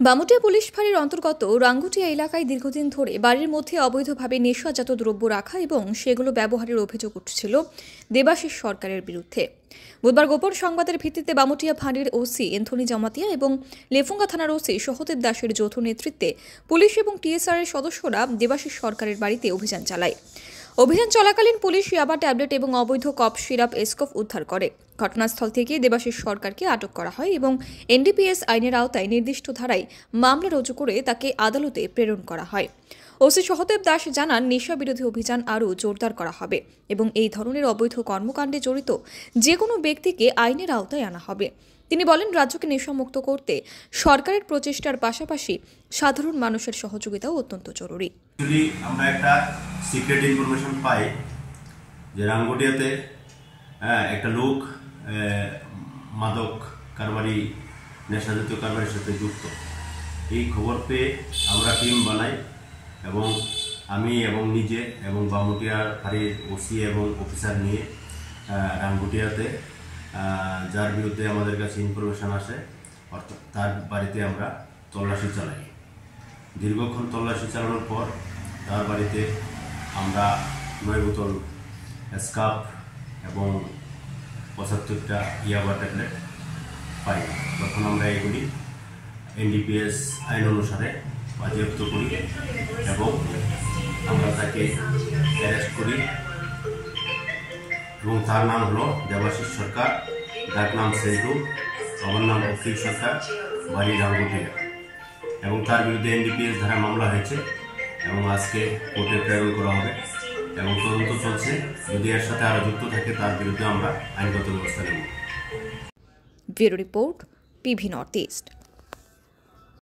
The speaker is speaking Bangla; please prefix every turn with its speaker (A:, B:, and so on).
A: বামুটিয়া পুলিশ ফাঁড়ির অন্তর্গত রাঙ্গুটিয়া এলাকায় দীর্ঘদিন ধরে বাড়ির মধ্যে অবৈধভাবে নেশাজাত দ্রব্য রাখা এবং সেগুলো ব্যবহারের অভিযোগ উঠছিল দেবাশিস সরকারের বিরুদ্ধে। বুধবার গোপন সংবাদের ভিত্তিতে বামুটিয়া ফাঁড়ির ওসি এন্থনি জামাতিয়া এবং লেফুঙ্গা থানার ওসি সহদেব দাসের যৌথ নেতৃত্বে পুলিশ এবং টিএসআর এর সদস্যরা দেবাশিস সরকারের বাড়িতে অভিযান চালায়। অভিযান চলাকালীন পুলিশ ইয়াবা ট্যাবলেট এবং অবৈধ কফ সিরাপ এসকফ উদ্ধার করে। ঘটনাস্থল থেকে দেবাশিস সরকারকে আটক করা হয় এবং এনডিপিএস আইনের আওতায় নির্দিষ্ট ধারায় মামলা রুজু করে তাকে আদালতে প্রেরণ করা হয়। ওসি সহদেব দাস জানান, নেশা বিরোধী অভিযান আরও জোরদার করা হবে এবং এই ধরনের অবৈধ কর্মকাণ্ডে জড়িত যে কোনো ব্যক্তিকে আইনের আওতায় আনা হবে। তিনি বলেন, রাজ্যকে নেশামুক্ত করতে সরকারের প্রচেষ্টার পাশাপাশি সাধারণ মানুষের সহযোগিতাও অত্যন্ত জরুরি।
B: আমরা একটা সিক্রেট ইনফরমেশন পাই যে রাঙ্গুটিয়াতে একটা লোক মাদক কারবারি, নেশাজাতীয় কারবারির সাথে যুক্ত। এই খবর পেয়ে আমরা টিম বানাই এবং আমি এবং নিজে এবং বামুটিয়ার ফাঁড়ির ওসি এবং অফিসার নিয়ে রাঙ্গুটিয়াতে যার বিরুদ্ধে আমাদের কাছে ইনফরমেশন আসে অর্থাৎ তার বাড়িতে আমরা তল্লাশি চালাই। দীর্ঘক্ষণ তল্লাশি চালানোর পর তার বাড়িতে আমরা 9 বোতল স্কাপ এবং 75টা ইয়াবা ট্যাবলেট পাই। তখন আমরা এগুলি এনডিপিএস আইন অনুসারে বাজেয়াপ্ত করি এবং আমরা তাকে অ্যারেস্ট করি এবং তার নাম হলো দেবাশিস সরকার, ডাক নাম সেন্টু, আমার নাম অখিল সরকার, বাড়ি রাঙ্গুটিয়া। এবং তার বিরুদ্ধে এনডিপিএস ধারা মামলা হয়েছে এবং আজকে কোর্টে প্রেরণ করা হবে এবং তদন্ত চলছে। যদি এর সাথে আরো যুক্ত থাকে তার বিরুদ্ধে আমরা আইনগত ব্যবস্থা নেব।
A: Bureau report, PV north east.